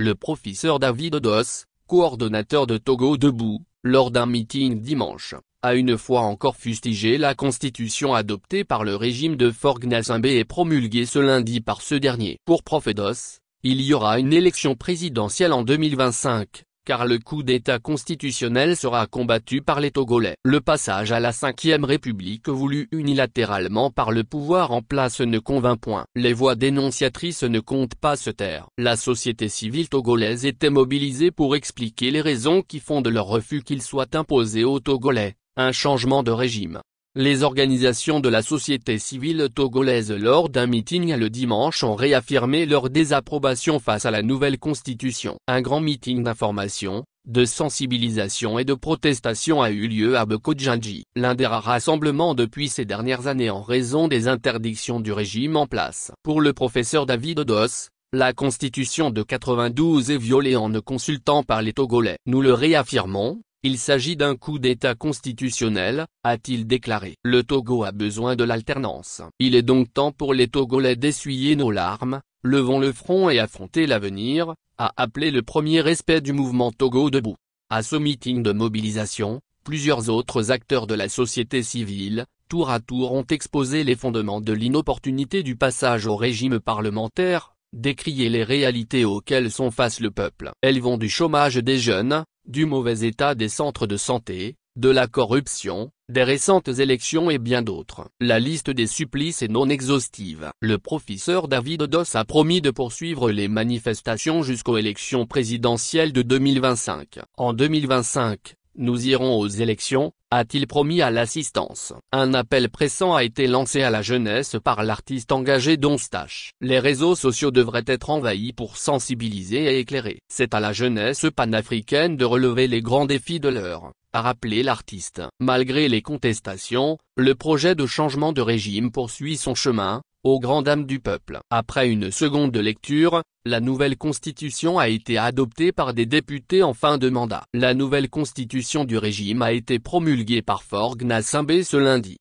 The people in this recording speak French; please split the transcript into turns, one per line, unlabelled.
Le professeur David Odos, coordonnateur de Togo Debout, lors d'un meeting dimanche, a une fois encore fustigé la constitution adoptée par le régime de Faure Gnassingbé et promulguée ce lundi par ce dernier. Pour Prof Odos, il y aura une élection présidentielle en 2025. Car le coup d'État constitutionnel sera combattu par les Togolais. Le passage à la 5e République voulu unilatéralement par le pouvoir en place ne convainc point. Les voix dénonciatrices ne comptent pas se taire. La société civile togolaise était mobilisée pour expliquer les raisons qui font de leur refus qu'il soit imposé aux Togolais, un changement de régime. Les organisations de la société civile togolaise lors d'un meeting le dimanche ont réaffirmé leur désapprobation face à la nouvelle constitution. Un grand meeting d'information, de sensibilisation et de protestation a eu lieu à Bekodjandji, l'un des rares rassemblements depuis ces dernières années en raison des interdictions du régime en place. Pour le professeur David Odos, la constitution de 92 est violée en ne consultant pas les Togolais. Nous le réaffirmons. Il s'agit d'un coup d'État constitutionnel, a-t-il déclaré. Le Togo a besoin de l'alternance. Il est donc temps pour les Togolais d'essuyer nos larmes, levons le front et affronter l'avenir, a appelé le premier respect du mouvement Togo Debout. À ce meeting de mobilisation, plusieurs autres acteurs de la société civile, tour à tour ont exposé les fondements de l'inopportunité du passage au régime parlementaire, décrié les réalités auxquelles sont face le peuple. Elles vont du chômage des jeunes, du mauvais état des centres de santé, de la corruption, des récentes élections et bien d'autres. La liste des supplices est non exhaustive. Le professeur David Odos a promis de poursuivre les manifestations jusqu'aux élections présidentielles de 2025. En 2025, nous irons aux élections, a-t-il promis à l'assistance. Un appel pressant a été lancé à la jeunesse par l'artiste engagé Don Stache. Les réseaux sociaux devraient être envahis pour sensibiliser et éclairer. C'est à la jeunesse panafricaine de relever les grands défis de l'heure, a rappelé l'artiste. Malgré les contestations, le projet de changement de régime poursuit son chemin, aux grandes dames du peuple. Après une seconde lecture, la nouvelle constitution a été adoptée par des députés en fin de mandat. La nouvelle constitution du régime a été promulguée par Faure Gnassingbé ce lundi.